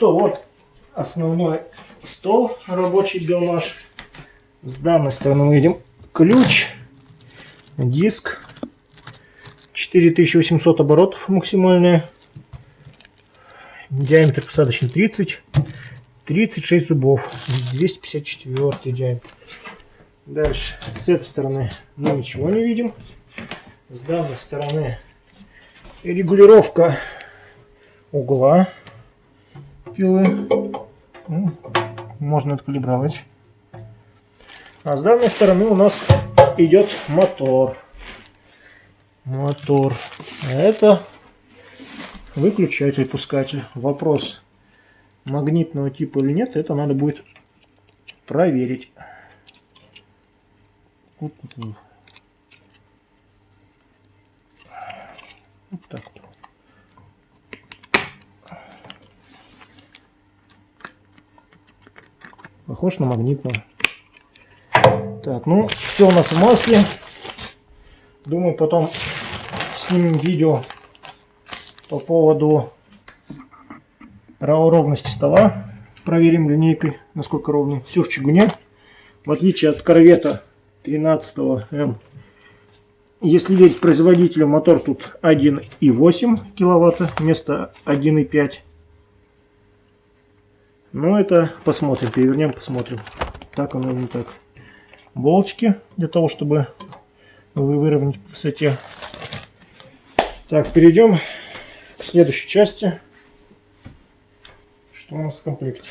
что, вот основной стол рабочий Белмаш. С данной стороны мы видим ключ, диск, 4800 оборотов максимальные, диаметр посадочный 30, 36 зубов, 254 диаметр. Дальше, с этой стороны мы ничего не видим. С данной стороны регулировка угла пилы. Можно откалибровать. А с данной стороны у нас идет мотор. Это выключатель-пускатель. Вопрос, магнитного типа или нет, это надо будет проверить. Вот так вот. Похож на магнитного. Так, ну все у нас в масле. Думаю, потом снимем видео по поводу ровности стола. Проверим линейкой, насколько ровный. Все в чугуне. В отличие от корвета 13М. Если верить производителю, мотор тут 1,8 киловатта вместо 1,5. Ну это посмотрим, перевернем, посмотрим. Так оно или не так. Болтики для того, чтобы выровнять в высоте. Так, перейдем к следующей части. Что у нас в комплекте?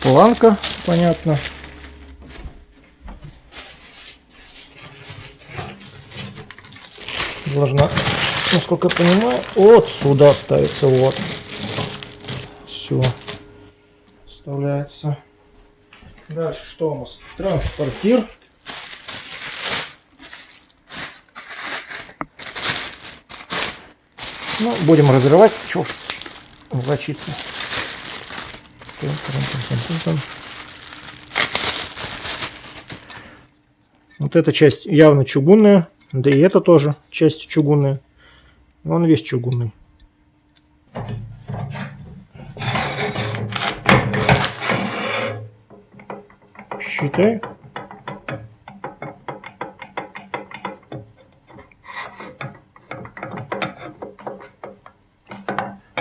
Планка, понятно. Должна, насколько я понимаю, вот сюда ставится, вот. Все. Вставляется. Дальше что у нас? Транспортир. Ну, будем разрывать, чё ж влочиться. Вот эта часть явно чугунная, да и это тоже часть чугунная. Он весь чугунный. Считай.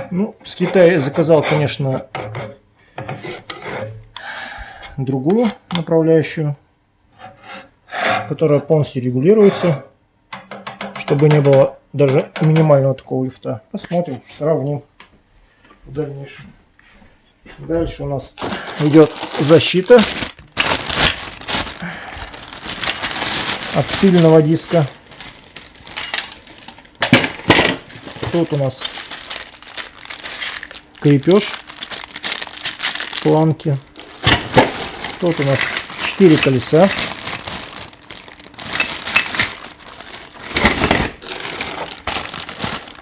Ну, с Китая я заказал, конечно, другую направляющую, которая полностью регулируется, чтобы не было даже минимального такого лифта. Посмотрим, сравним в дальнейшем. Дальше у нас идет защита от пыльного диска. Тут у нас крепеж планки. Тут у нас 4 колеса.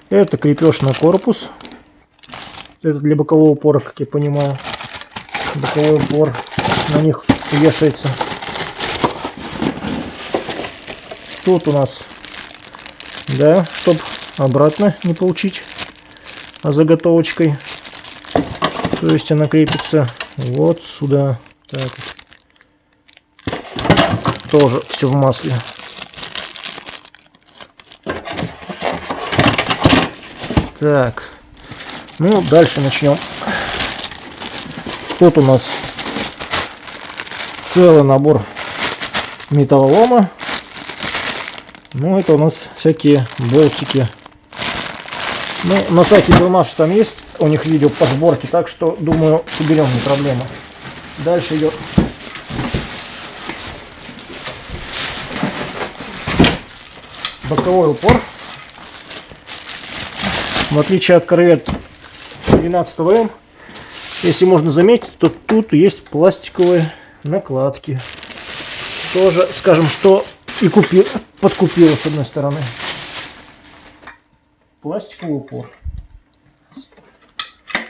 Это крепеж на корпус. Это для бокового упора, как я понимаю. Боковой упор на них вешается. Тут у нас, да, чтобы обратно не получить заготовочкой. То есть она крепится вот сюда. Так. Тоже все в масле. Так. Ну, дальше начнем. Тут у нас целый набор металлолома. Ну, это у нас всякие болтики. Ну, на сайте Белмаш там есть у них видео по сборке, так что, думаю, соберем, не проблема. Дальше идет боковой упор. В отличие от корвет 12М, если можно заметить, то тут есть пластиковые накладки. Тоже, скажем, что и подкупило с одной стороны. Пластиковый упор.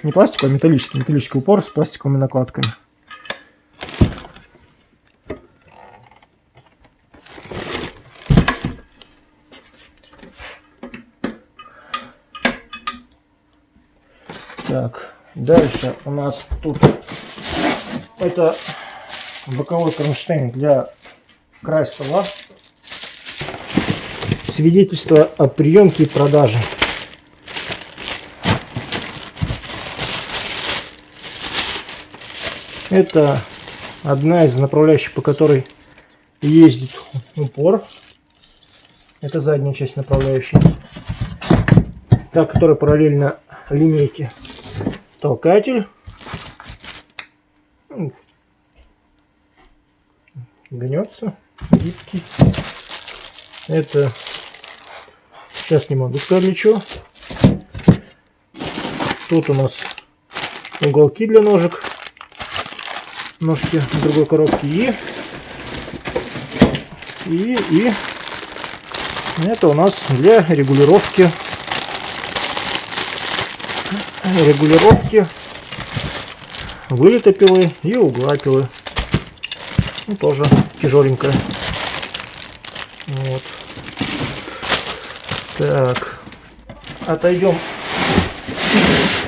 Не пластиковый, а металлический упор с пластиковыми накладками. Так, дальше у нас тут это боковой кронштейн для края стола. Свидетельство о приемке и продаже. Это одна из направляющих, по которой ездит упор. Это задняя часть направляющей. Та, которая параллельно линейке. Толкатель. Гнется. Гибкий. Это... Сейчас не могу сказать для чего. Тут у нас уголки для ножек. Ножки в другой коробке. И это у нас для регулировки вылета пилы и угла пилы. Ну, тоже тяжеленькая. Вот. Так, отойдем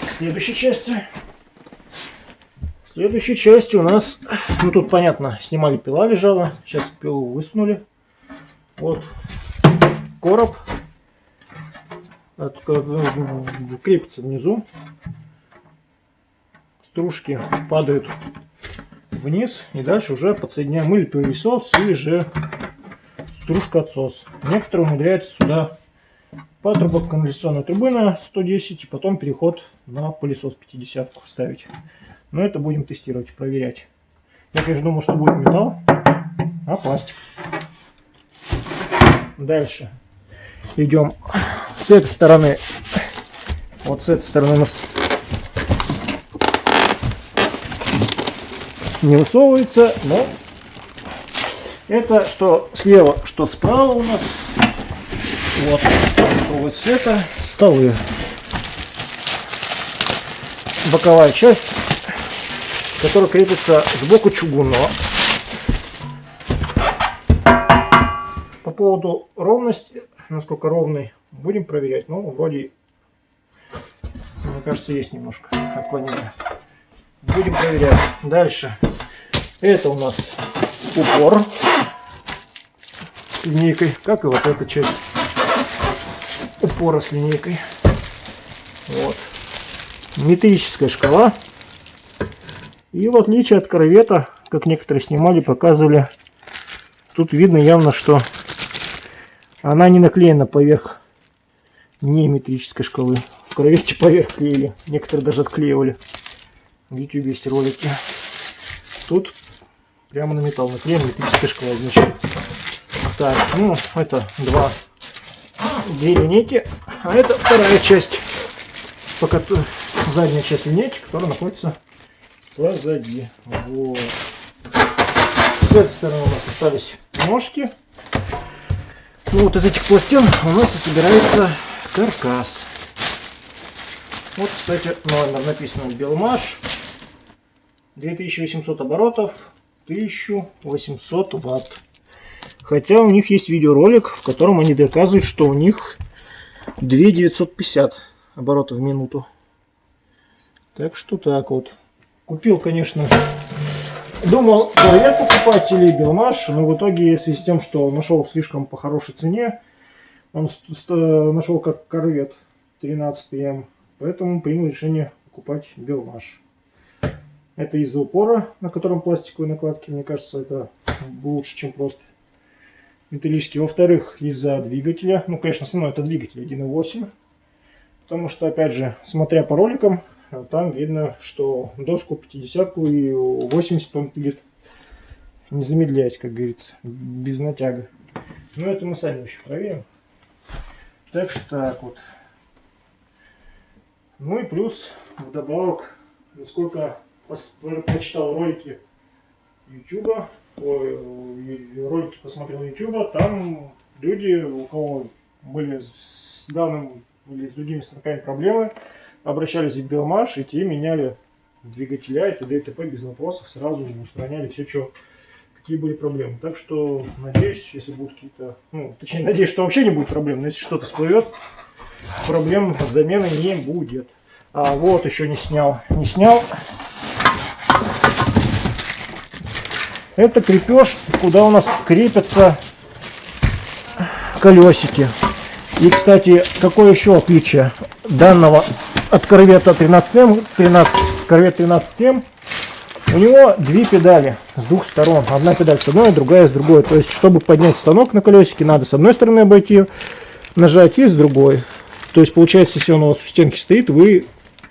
к следующей части. В следующей части у нас, ну тут понятно, снимали, пила лежала, сейчас пилу высунули. Вот короб, крепится внизу, стружки падают вниз и дальше уже подсоединяем или пылесос, или же стружка отсос. Некоторые умудряются сюда патрубок канализационной трубы на 110 и потом переход на пылесос 50 ставить. Но это будем тестировать, проверять. Я, конечно, думал, что будет металл, а пластик. Дальше идем с этой стороны. Вот с этой стороны у нас не высовывается, но это что слева, что справа у нас. Вот высовывается это столы. Боковая часть, которая крепится сбоку чугунного. По поводу ровности, насколько ровный, будем проверять. Ну, вроде, мне кажется, есть немножко отклонения. Будем проверять. Дальше. Это у нас упор с линейкой, как и вот эта часть упора с линейкой. Вот. Метрическая шкала. И в отличие от корвета, как некоторые снимали, показывали, тут видно явно, что она не наклеена поверх не метрической шкалы. В корвете поверх клеили. Некоторые даже отклеивали. В YouTube есть ролики. Тут прямо на металл наклеена метрическая шкала, значит. Так, ну это две линейки, а это вторая часть, пока задняя часть линейки, которая находится позади. Вот. С этой стороны у нас остались ножки. Ну вот из этих пластин у нас и собирается каркас. Вот, кстати, номер написано Белмаш. 2800 оборотов, 1800 ватт. Хотя у них есть видеоролик, в котором они доказывают, что у них 2950 оборотов в минуту. Так что так вот. Купил, конечно, думал корвет покупать или Белмаш, но в итоге в связи с тем, что нашел слишком по хорошей цене, он нашел как корвет 13М, поэтому принял решение покупать Белмаш. Это из-за упора, на котором пластиковые накладки, мне кажется, это лучше, чем просто металлический. Во-вторых, из-за двигателя. Ну, конечно, основной это двигатель 1.8. Потому что, опять же, смотря по роликам, там видно, что доску 50 и 80 он пилит, не замедляясь, как говорится, без натяга. Но это мы сами еще проверим. Так что так вот. Ну и плюс, вдобавок, насколько прочитал ролики YouTube, ролики посмотрел YouTube, там люди, у кого были с данным или с другими станками проблемы, обращались в Белмаш, и те меняли двигателя и т.д. и т.п. без вопросов, сразу устраняли все, что, какие были проблемы. Так что, надеюсь, если будут какие-то, ну, точнее, надеюсь, что вообще не будет проблем, но если что-то всплывет, проблем с заменой не будет. А вот еще не снял. Не снял. Это крепеж, куда у нас крепятся колесики. И, кстати, какое еще отличие данного от корвета 13М, корвет 13М, у него две педали с двух сторон. Одна педаль с одной, другая с другой. То есть, чтобы поднять станок на колесике, надо с одной стороны обойти, нажать, и с другой. То есть, получается, если он у вас у стенки стоит, вы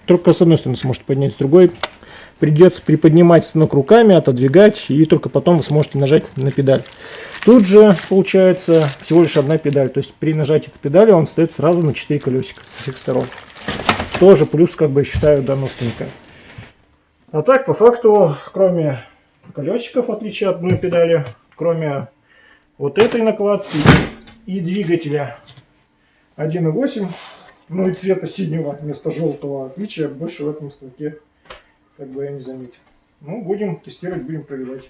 только с одной стороны сможете поднять, с другой придется приподнимать станок руками, отодвигать, и только потом вы сможете нажать на педаль. Тут же получается всего лишь одна педаль, то есть при нажатии педали он стоит сразу на 4 колесика со всех сторон. Тоже плюс, как бы, считаю, данного станка. А так, по факту, кроме колесиков, в отличие от одной педали, кроме вот этой накладки и двигателя 1.8, ну и цвета синего вместо желтого, отличия больше в этом станке, как бы, я не заметил. Ну, будем тестировать, будем проверять.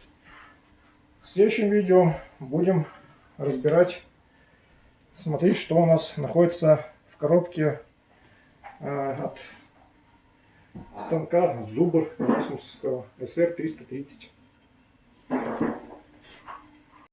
В следующем видео будем разбирать, смотреть, что у нас находится в коробке от станка Zubr SR330.